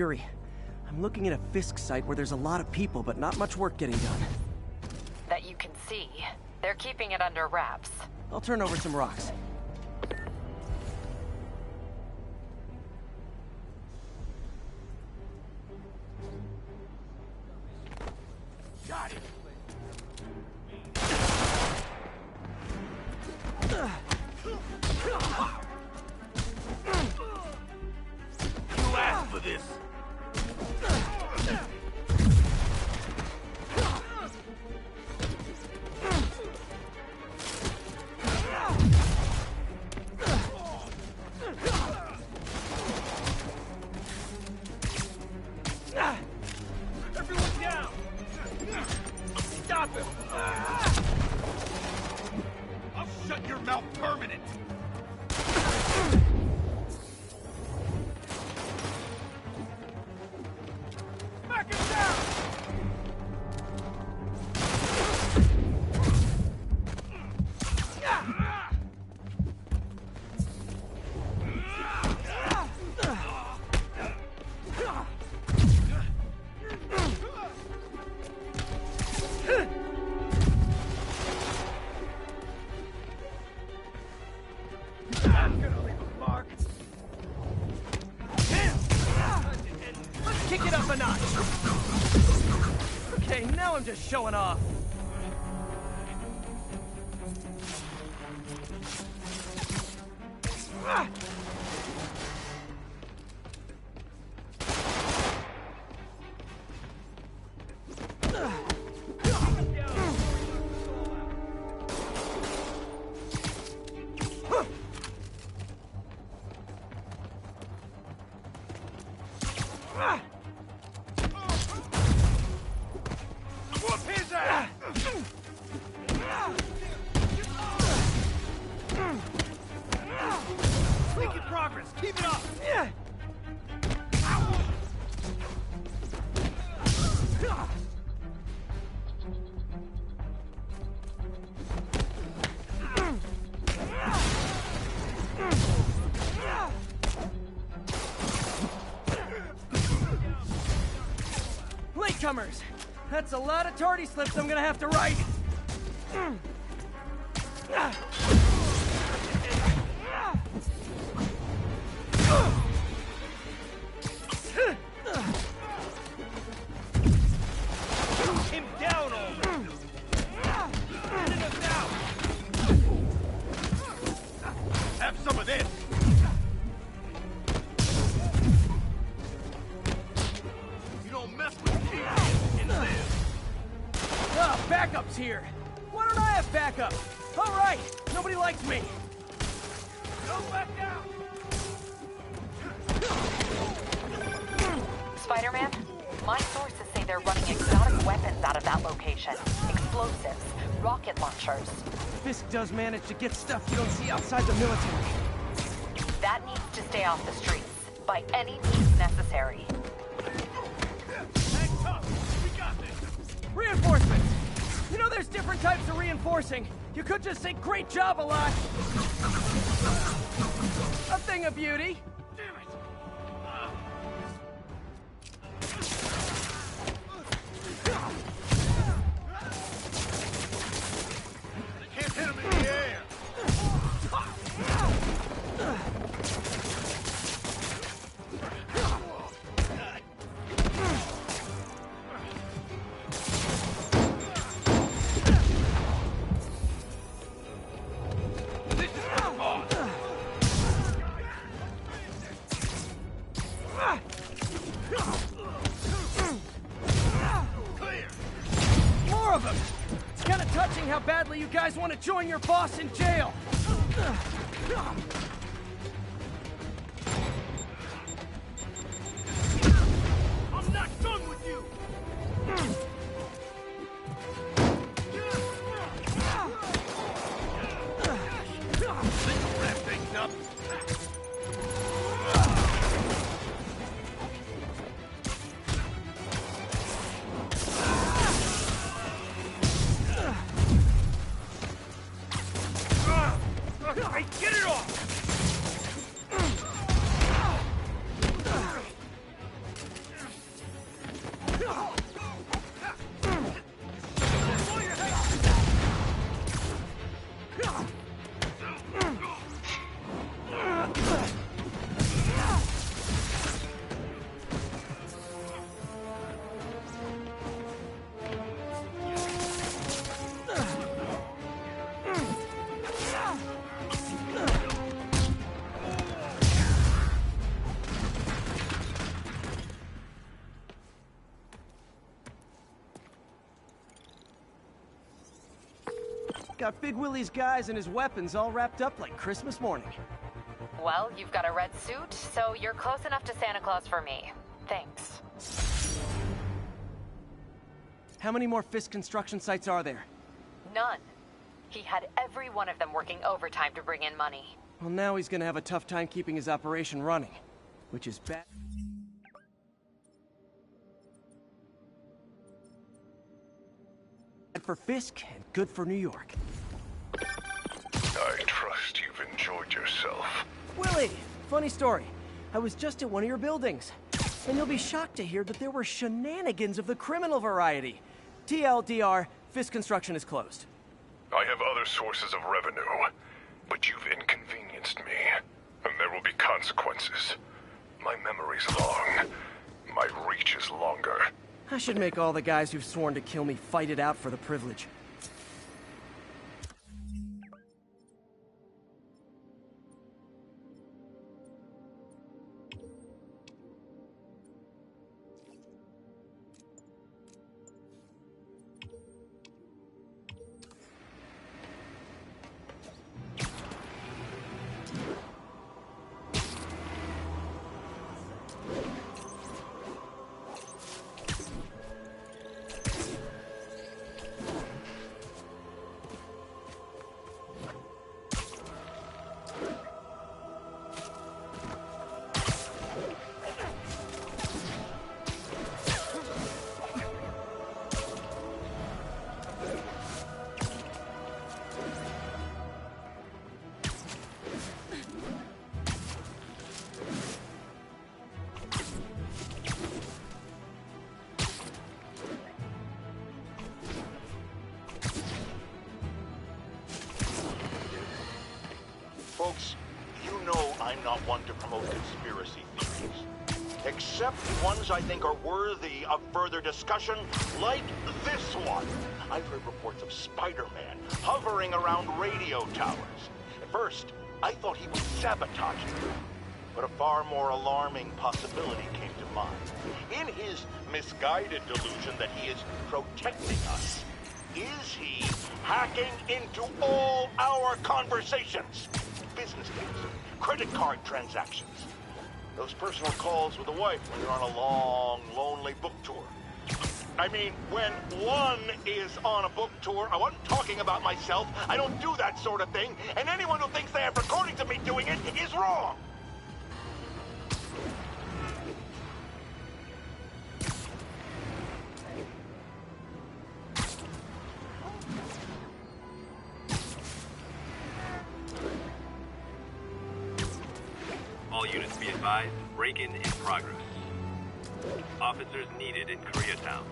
Yuri, I'm looking at a Fisk site where there's a lot of people, but not much work getting done. That you can see. They're keeping it under wraps. I'll turn over some rocks. Got it! You asked for this! Everyone down! Stop him! I'll shut your mouth permanent! Back him down! I'm gonna leave a mark. Let's kick it up a notch! Okay, now I'm just showing off. Whoop his ass! Making progress. Keep it up. Latecomers! That's a lot of tardy slips I'm gonna have to write! Him down already. Sending him down. Have some of this. You don't mess with me and live. Oh, backup's here! Why don't I have backup? Alright! Nobody likes me! Go back down. Spider-Man, my sources say they're running exotic weapons out of that location. Explosives, rocket launchers. Fisk does manage to get stuff you don't see outside the military. That needs to stay off the streets, by any means necessary. Hang tough. We got this. Reinforcements! You know there's different types of reinforcing. You could just say great job a lot. A thing of beauty. Damn it. I can't hit him in the air. This is my boss. Clear. More of them! It's kind of touching how badly you guys want to join your boss in jail. I'm not done with you. Let's wrap things up. Hey, get it off! Got Big Willie's guys and his weapons all wrapped up like Christmas morning. Well, you've got a red suit, so you're close enough to Santa Claus for me. Thanks. How many more Fisk construction sites are there? None. He had every one of them working overtime to bring in money. Well, now he's gonna have a tough time keeping his operation running, which is bad. Bad for Fisk and good for New York. I trust you've enjoyed yourself. Willie, funny story. I was just at one of your buildings, and you'll be shocked to hear that there were shenanigans of the criminal variety. TLDR, Fisk Construction is closed. I have other sources of revenue, but you've inconvenienced me, and there will be consequences. My memory's long. My reach is longer. I should make all the guys who've sworn to kill me fight it out for the privilege. Folks, you know I'm not one to promote conspiracy theories. Except ones I think are worthy of further discussion, like this one. I've heard reports of Spider-Man hovering around radio towers. At first, I thought he was sabotaging them. But a far more alarming possibility came to mind. In his misguided delusion that he is protecting us, is he hacking into all our conversations? Business deals, credit card transactions, those personal calls with the wife when you're on a long, lonely book tour. I mean, when one is on a book tour, I wasn't talking about myself. I don't do that sort of thing, and anyone who thinks they have recordings of me doing it is wrong. All units be advised, break-in in progress. Officers needed in Koreatown.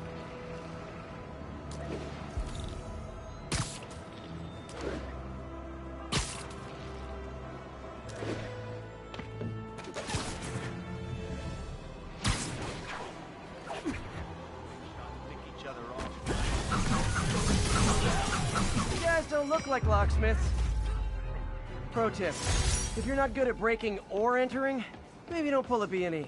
You guys don't look like locksmiths. Pro tip. If you're not good at breaking or entering, maybe don't pull a B&E.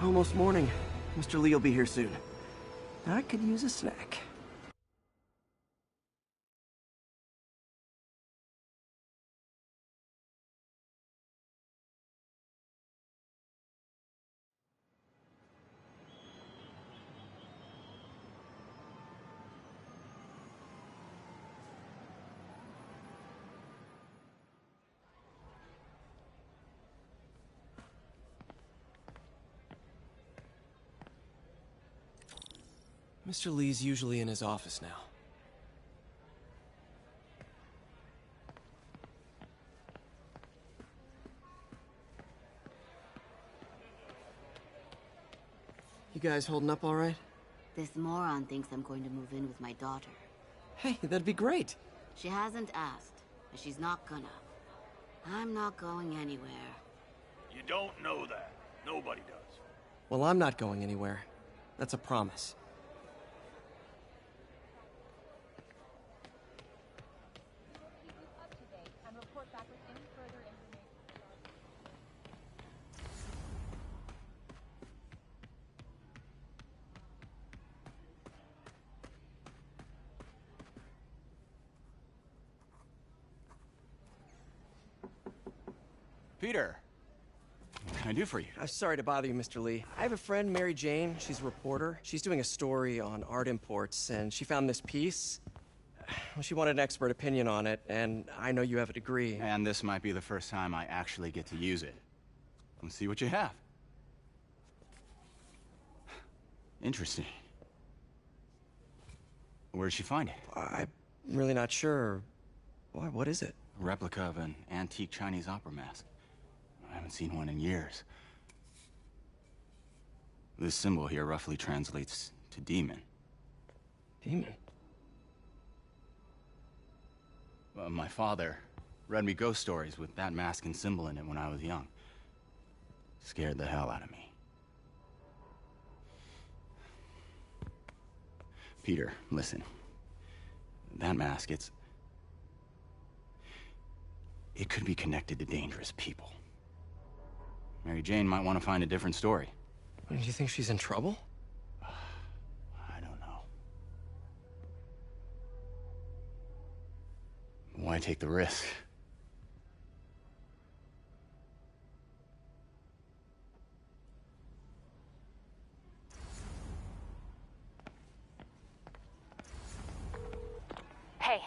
Almost morning. Mr. Lee will be here soon. I could use a snack. Mr. Lee's usually in his office now. You guys holding up all right? This moron thinks I'm going to move in with my daughter. Hey, that'd be great. She hasn't asked, and she's not gonna. I'm not going anywhere. You don't know that. Nobody does. Well, I'm not going anywhere. That's a promise. Peter, what can I do for you? I'm sorry to bother you, Mr. Lee. I have a friend, Mary Jane. She's a reporter. She's doing a story on art imports, and she found this piece. Well, she wanted an expert opinion on it, and I know you have a degree. And this might be the first time I actually get to use it. Let's see what you have. Interesting. Where did she find it? I'm really not sure. Why, what is it? A replica of an antique Chinese opera mask. I haven't seen one in years. This symbol here roughly translates to demon. Demon? My father read me ghost stories with that mask and symbol in it when I was young. Scared the hell out of me. Peter, listen. That mask, it could be connected to dangerous people. Mary Jane might want to find a different story. Do you think she's in trouble? I don't know. Why take the risk? Hey,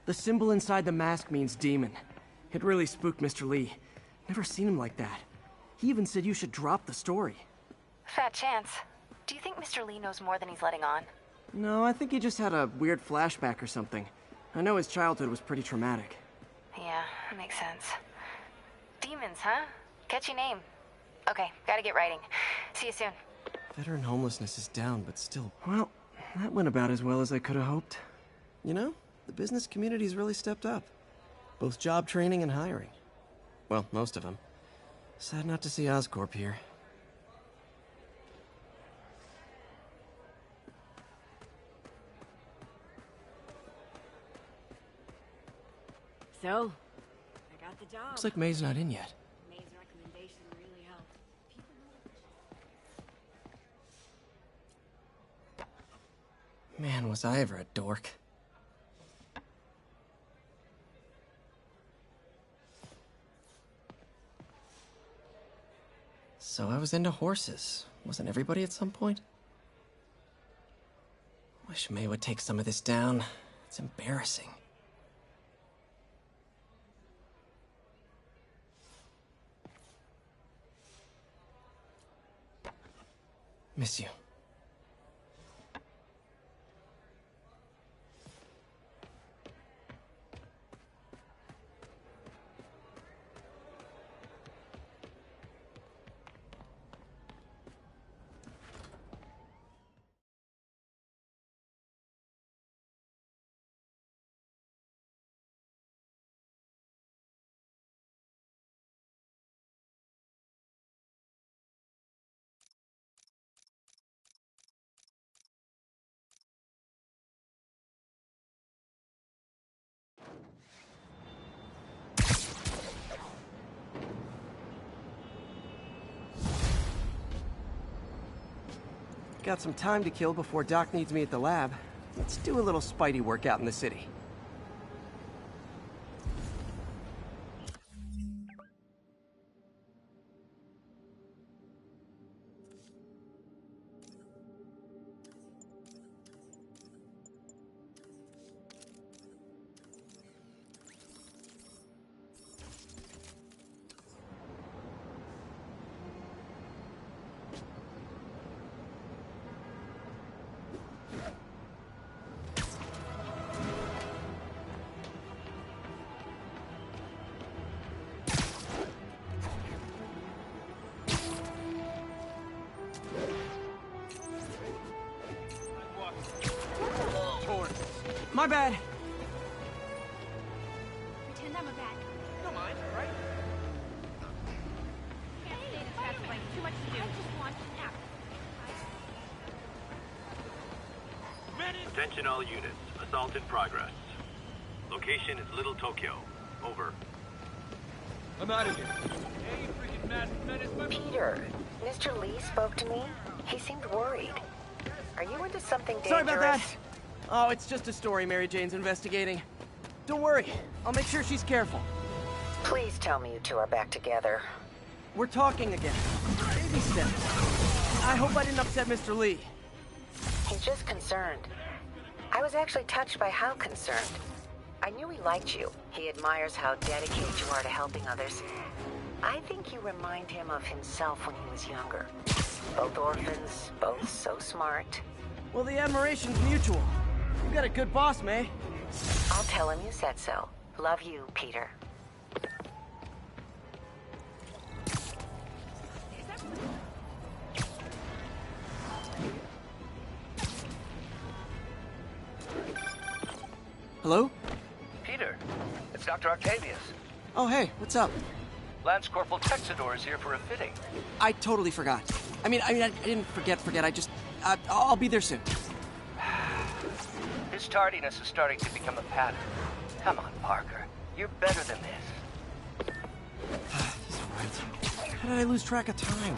The symbol inside the mask means demon. It really spooked Mr. Lee. Never seen him like that. He even said you should drop the story. fat chance. Do you think Mr. Lee knows more than he's letting on? No, I think he just had a weird flashback or something. I know his childhood was pretty traumatic. Yeah, makes sense. Demons, huh? Catchy name. Okay, gotta get writing. See you soon. Veteran homelessness is down, but still... Well, that went about as well as I could have hoped. You know, the business community's really stepped up. Both job training and hiring. Well, most of them. Sad not to see Oscorp here. So, I got the job. Looks like May's not in yet. May's recommendation really helped. Man, was I ever a dork. So I was into horses. Wasn't everybody at some point? Wish May would take some of this down. It's embarrassing. Miss you. Got some time to kill before Doc needs me at the lab. Let's do a little Spidey workout in the city. My bad. Pretend I'm a bad guy. Don't mind, right? Can't stand a chance playing too much Attention all units. Assault in progress. Location is Little Tokyo. Over. I'm out of here. Hey, freaking masked menace, my Peter, Mr. Lee spoke to me. He seemed worried. Are you into something dangerous? Sorry about that. Oh, it's just a story Mary Jane's investigating. Don't worry. I'll make sure she's careful. Please tell me you two are back together. We're talking again. Baby steps. I hope I didn't upset Mr. Lee. He's just concerned. I was actually touched by how concerned. I knew he liked you. He admires how dedicated you are to helping others. I think you remind him of himself when he was younger. Both orphans, both so smart. Well, the admiration's mutual. You got a good boss, May. I'll tell him you said so. Love you, Peter. Hello? Peter, it's Dr. Octavius. Oh, hey, what's up? Lance Corporal Texador is here for a fitting. I totally forgot. I didn't forget. I'll be there soon. His tardiness is starting to become a pattern. Come on, Parker. You're better than this. He's right. How did I lose track of time?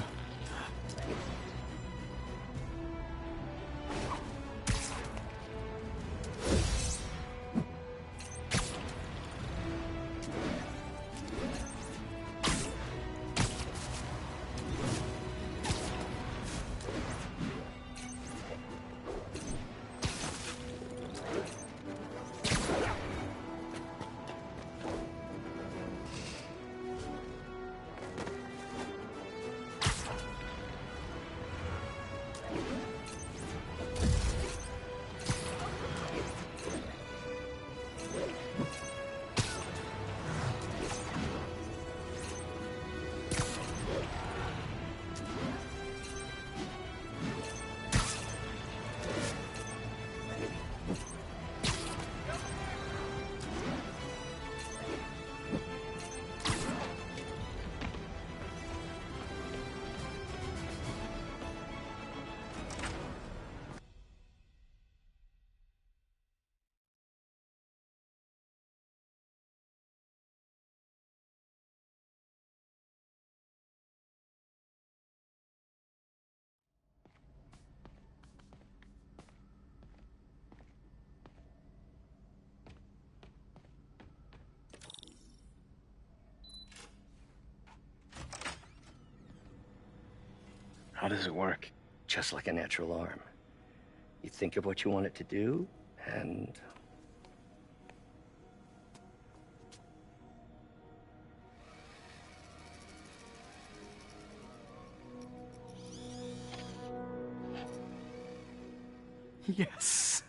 How does it work? Just like a natural arm. You think of what you want it to do, and... Yes.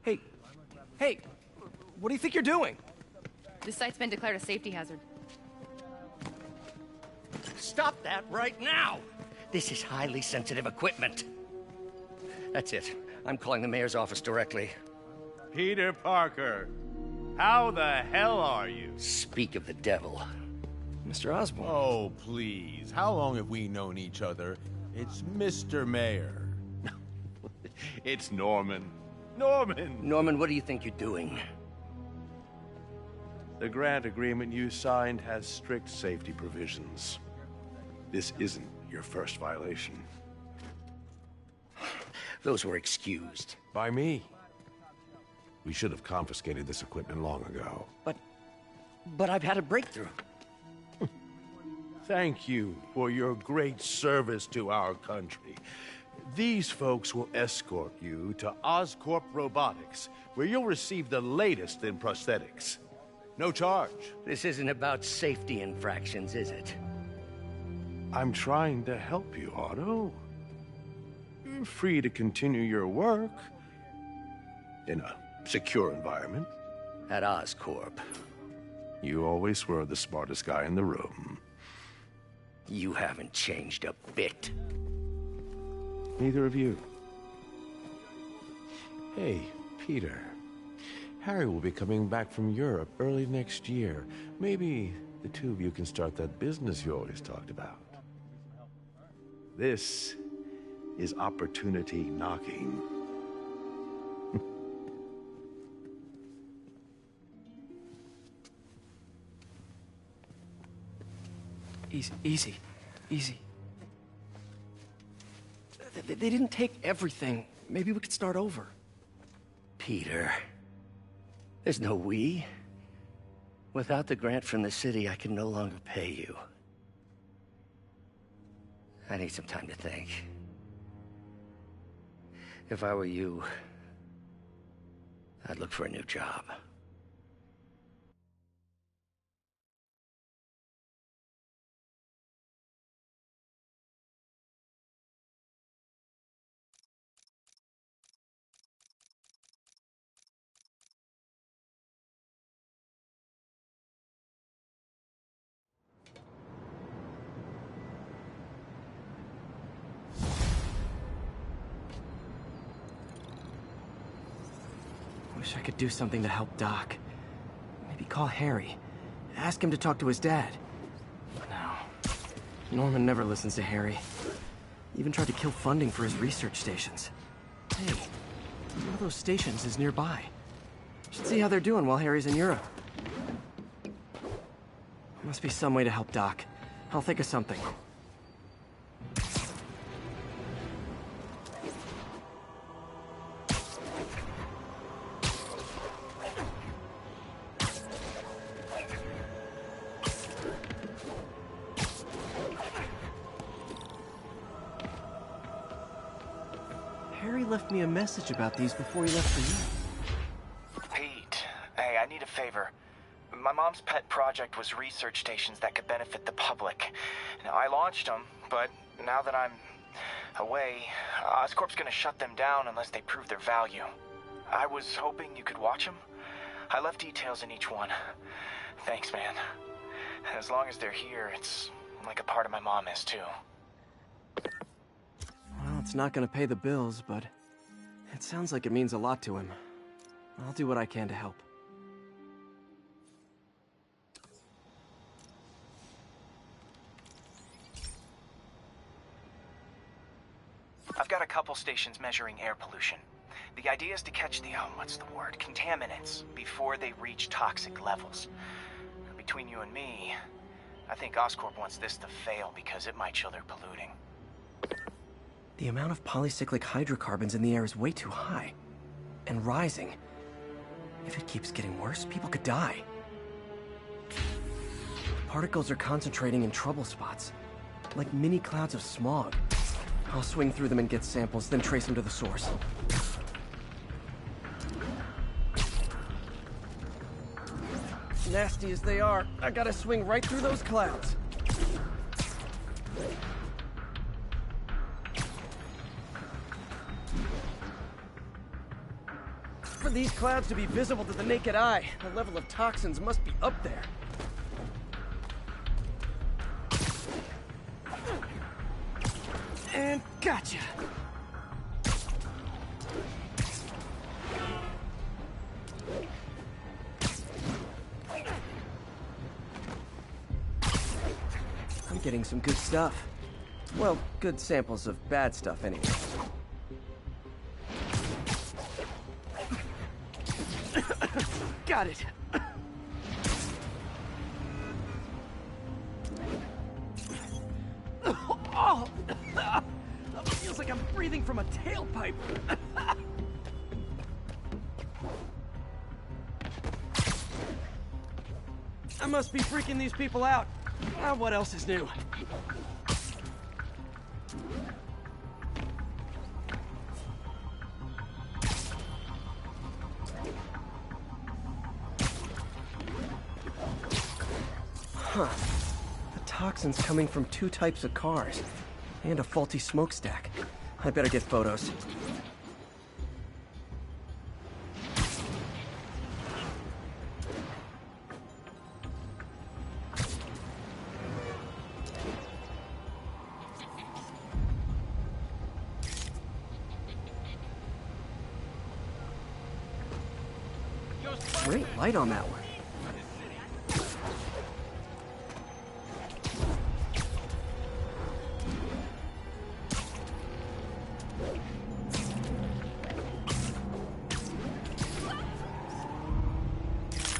Hey, what do you think you're doing? This site's been declared a safety hazard. Stop that right now! This is highly sensitive equipment. That's it. I'm calling the mayor's office directly. Peter Parker, how the hell are you? Speak of the devil. Mr. Osborn. Oh, please. How long have we known each other? It's Mr. Mayor. It's Norman. Norman! Norman, what do you think you're doing? The grant agreement you signed has strict safety provisions. This isn't your first violation. Those were excused. By me. We should have confiscated this equipment long ago. But I've had a breakthrough. Thank you for your great service to our country. These folks will escort you to Oscorp Robotics, where you'll receive the latest in prosthetics. No charge. This isn't about safety infractions, is it? I'm trying to help you, Otto. You're free to continue your work in a secure environment. At Oscorp. You always were the smartest guy in the room. You haven't changed a bit. Neither of you. Hey, Peter. Harry will be coming back from Europe early next year. Maybe the two of you can start that business you always talked about. This is opportunity knocking. Easy. They didn't take everything. Maybe we could start over. Peter, there's no we. Without the grant from the city, I can no longer pay you. I need some time to think. If I were you, I'd look for a new job. Wish I could do something to help Doc. Maybe call Harry. Ask him to talk to his dad. No. Norman never listens to Harry. Even tried to kill funding for his research stations. Hey, one of those stations is nearby. Should see how they're doing while Harry's in Europe. Must be some way to help Doc. I'll think of something. Harry left me a message about these before he left for you. Pete, hey, I need a favor. My mom's pet project was research stations that could benefit the public. Now, I launched them, but now that I'm away, Oscorp's gonna shut them down unless they prove their value. I was hoping you could watch them. I left details in each one. Thanks, man. As long as they're here, it's like a part of my mom is, too. Well, it's not gonna pay the bills, but it sounds like it means a lot to him. I'll do what I can to help. I've got a couple stations measuring air pollution. The idea is to catch the, contaminants before they reach toxic levels. Between you and me, I think Oscorp wants this to fail because it might show they're polluting. The amount of polycyclic hydrocarbons in the air is way too high. And rising. If it keeps getting worse, people could die. Particles are concentrating in trouble spots, like mini clouds of smog. I'll swing through them and get samples, then trace them to the source. Nasty as they are, I gotta swing right through those clouds. For these clouds to be visible to the naked eye, the level of toxins must be up there. And gotcha! I'm getting some good stuff. Well, good samples of bad stuff anyway. Got it! Oh! Feels like I'm breathing from a tailpipe. I must be freaking these people out. What else is new? Huh. The toxin's coming from two types of cars. And a faulty smokestack. I better get photos. Great light on that one.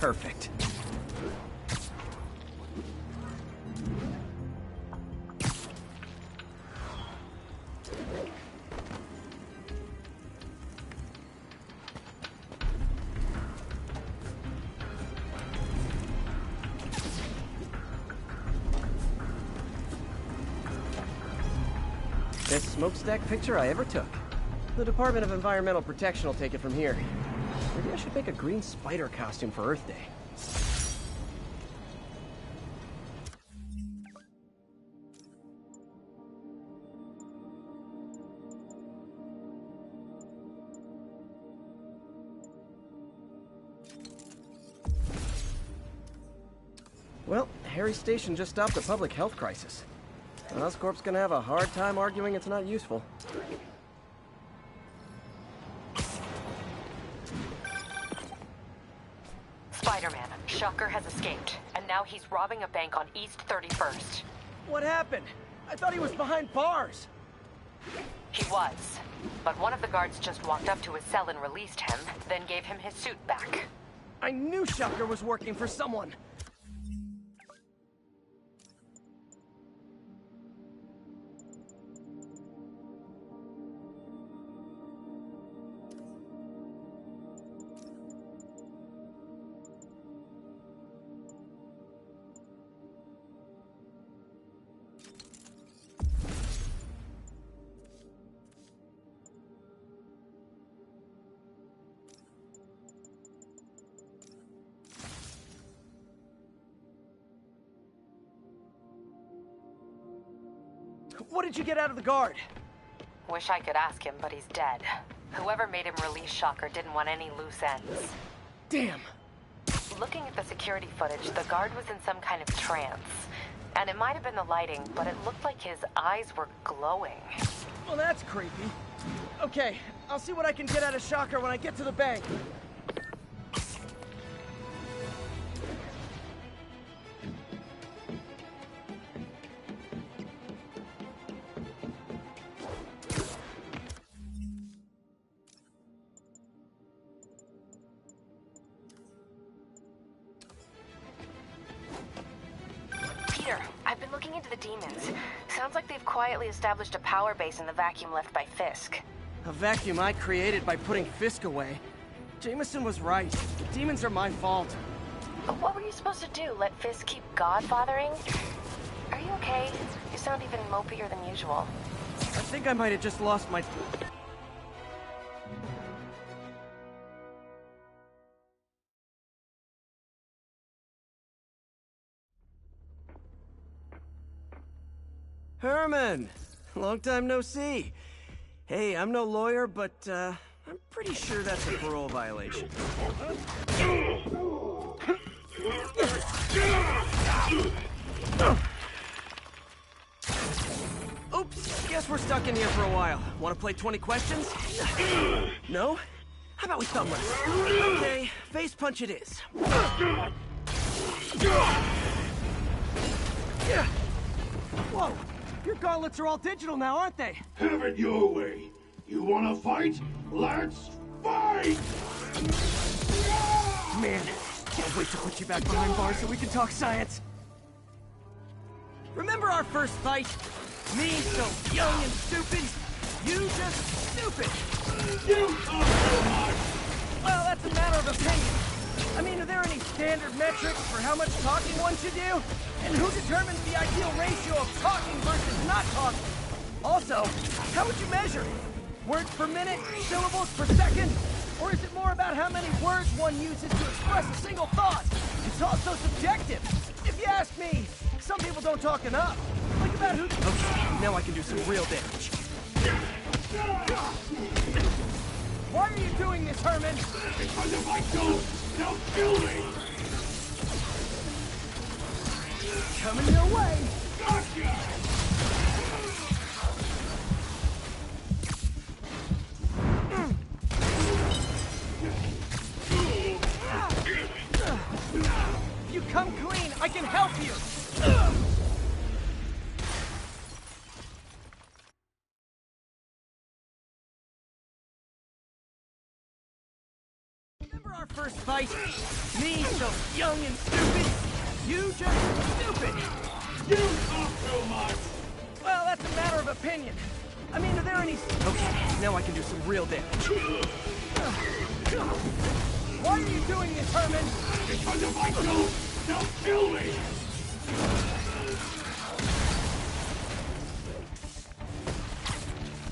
Perfect. Best smokestack picture I ever took. The Department of Environmental Protection will take it from here. Maybe I should make a green spider costume for Earth Day. Well, Harry Station just stopped a public health crisis. Oscorp's gonna have a hard time arguing it's not useful. Spider-Man, Shocker has escaped, and now he's robbing a bank on East 31st. What happened? I thought he was behind bars. He was, but one of the guards just walked up to his cell and released him, then gave him his suit back. I knew Shocker was working for someone. What did you get out of the guard? Wish I could ask him, but he's dead. Whoever made him release Shocker didn't want any loose ends. Damn. Looking at the security footage, the guard was in some kind of trance. And it might have been the lighting, but it looked like his eyes were glowing. Well, that's creepy. Okay, I'll see what I can get out of Shocker when I get to the bank. Sounds like they've quietly established a power base in the vacuum left by Fisk. A vacuum I created by putting Fisk away. Jameson was right. The demons are my fault. What were you supposed to do? Let Fisk keep godfathering? Are you okay? You sound even mopier than usual. I think I might have just lost my... Herman! Long time no see. Hey, I'm no lawyer, but, I'm pretty sure that's a parole violation. Oops, guess we're stuck in here for a while. Want to play 20 questions? No? How about we thumb wrestle? Okay, face punch it is. Whoa! Your gauntlets are all digital now, aren't they? Have it your way. You wanna fight? Let's fight! Man, can't wait to put you back behind bars so we can talk science. Remember our first fight? Me, so young and stupid. You just stupid. You talk too much! Well, that's a matter of opinion. I mean, are there any standard metrics for how much talking one should do? And who determines the ideal ratio of talking versus not talking? Also, how would you measure it? Words per minute? Syllables per second? Or is it more about how many words one uses to express a single thought? It's all so subjective. If you ask me, some people don't talk enough. Think about who... Okay, now I can do some real damage. Why are you doing this, Herman? Because if I don't, they'll kill me! Coming your way! Gotcha! If you come clean, I can help you! Remember our first fight? Me, so young and stupid. You just stupid. You talk too much. Well, that's a matter of opinion. I mean, are there any... Okay, now I can do some real damage. Why are you doing this, Herman? Because if I don't, they'll kill me.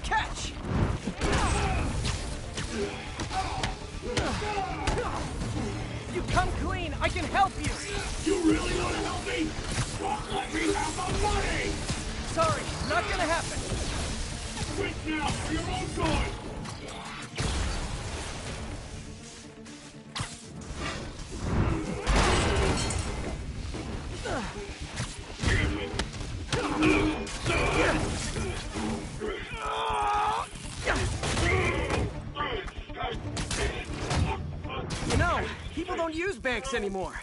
Catch! If you come clean, I can help you! You really want to help me? Don't let me have the money! Sorry, not gonna happen. Quit now for your own good! You know, people don't use banks anymore.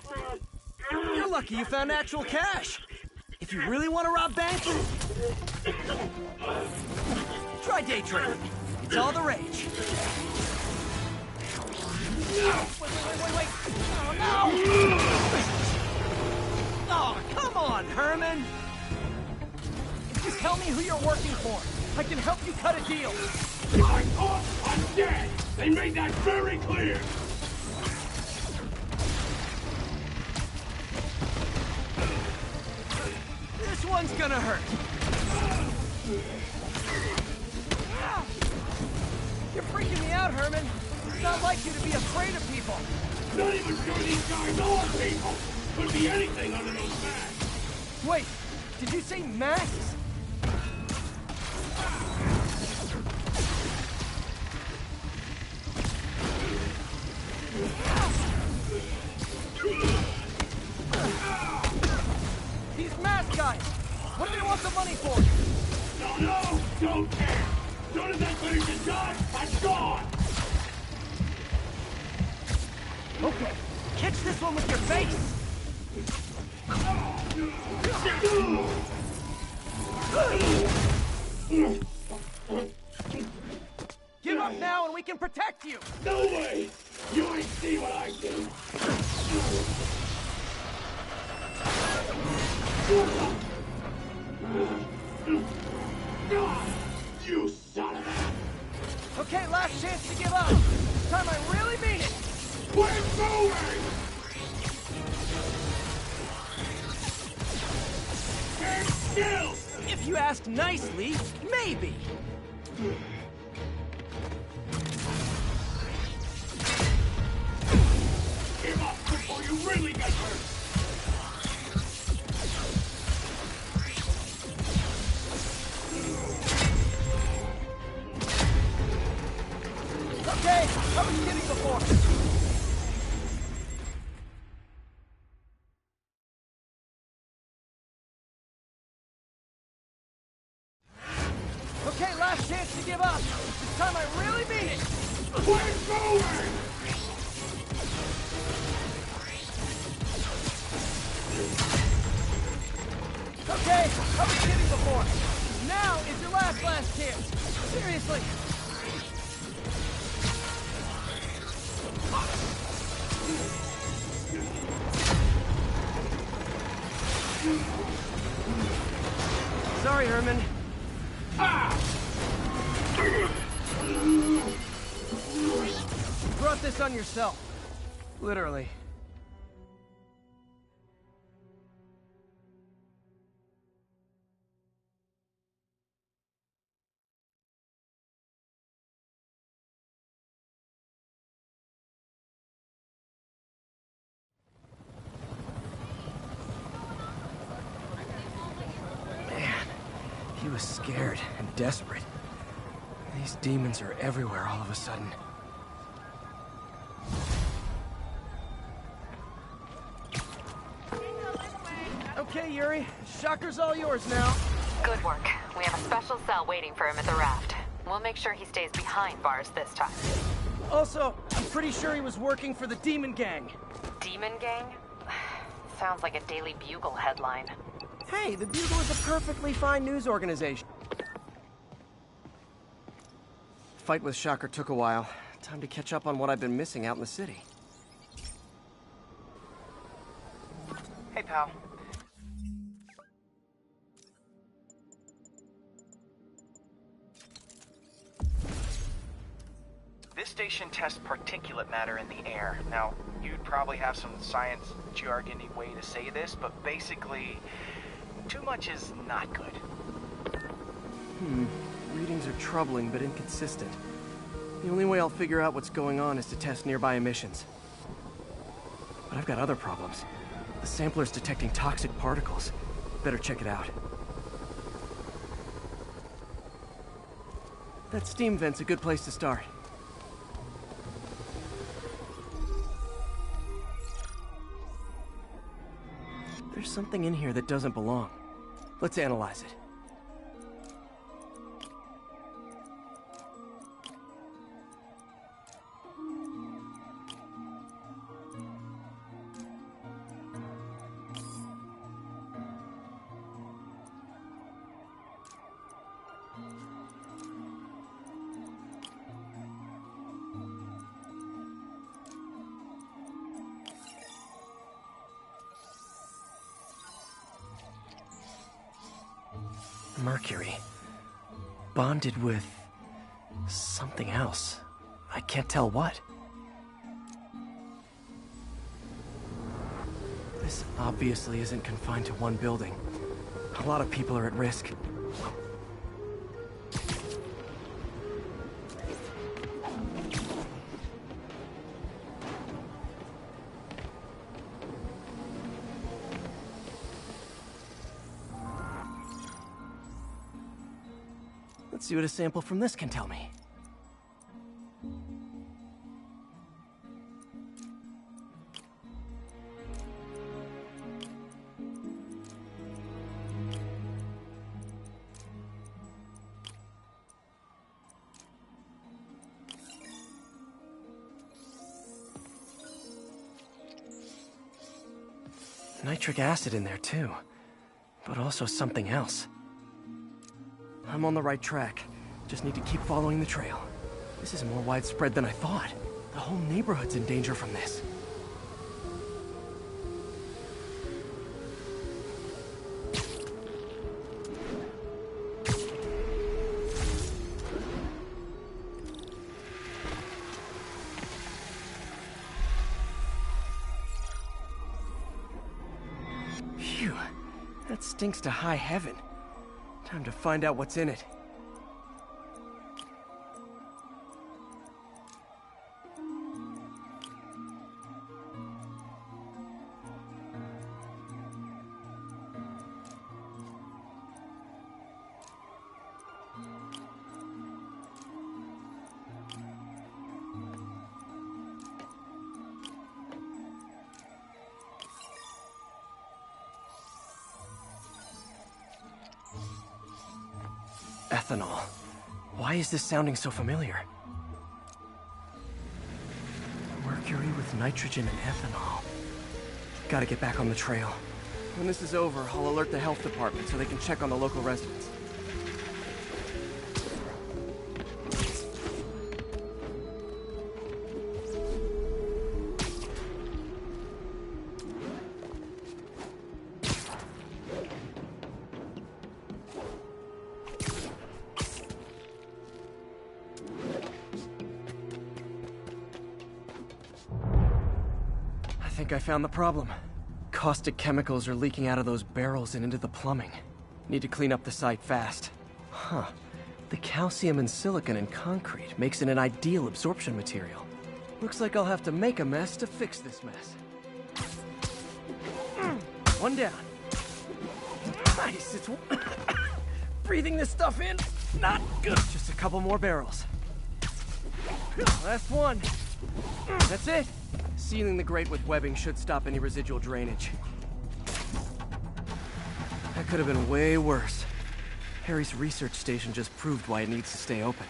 You're lucky you found actual cash. If you really want to rob banks, try day trading. It's all the rage. Wait. Oh, no! Oh, come on, Herman! If you tell me who you're working for, I can help you cut a deal. I'm off! I'm dead! They made that very clear! This one's gonna hurt. You're freaking me out, Herman. It's not like you to be afraid of people. Not even sure these guys are people! Could be anything under those masks! Wait, did you say masks? These mask guys! What do they want the money for? Don't know! Don't care! As soon as I finish the job, I'm gone! Okay, catch this one with your face! Give up now and we can protect you! No way! You ain't see what I do! You son of a... Okay, last chance to give up! This time I really mean it! We're moving! Stand still! If you ask nicely, maybe! Give up before you really get hurt! Okay, I was kidding before. Okay, last chance to give up. This time I really mean it. We're going! Okay, I was kidding before. Now is your last chance. Seriously. Sorry, Herman. You brought this on yourself. Literally. He was scared and desperate. These demons are everywhere all of a sudden. Okay, Yuri. Shocker's all yours now. Good work. We have a special cell waiting for him at the raft. We'll make sure he stays behind bars this time. Also, I'm pretty sure he was working for the Demon Gang. Demon Gang? Sounds like a Daily Bugle headline. Hey, the Bugle is a perfectly fine news organization. Fight with Shocker took a while. Time to catch up on what I've been missing out in the city. pal. This station tests particulate matter in the air. Now, you'd probably have some science jargony way to say this, but basically, too much is not good. Readings are troubling but inconsistent. The only way I'll figure out what's going on is to test nearby emissions. But I've got other problems. The sampler's detecting toxic particles. Better check it out. That steam vent's a good place to start. There's something in here that doesn't belong. Let's analyze it. Mercury. Bonded with something else. I can't tell what. This obviously isn't confined to one building. A lot of people are at risk. Let's see what a sample from this can tell me. Nitric acid in there too, but also something else. I'm on the right track. Just need to keep following the trail. This is more widespread than I thought. The whole neighborhood's in danger from this. Phew, that stinks to high heaven. Time to find out what's in it. Ethanol. Why is this sounding so familiar? Mercury with nitrogen and ethanol. Gotta get back on the trail. When this is over, I'll alert the health department so they can check on the local residents. I think I found the problem. Caustic chemicals are leaking out of those barrels and into the plumbing. Need to clean up the site fast. Huh. The calcium and silicon in concrete makes it an ideal absorption material. Looks like I'll have to make a mess to fix this mess. One down. Nice, it's... breathing this stuff in, not good. Just a couple more barrels. Last one. That's it. Sealing the grate with webbing should stop any residual drainage. That could have been way worse. Harry's research station just proved why it needs to stay open.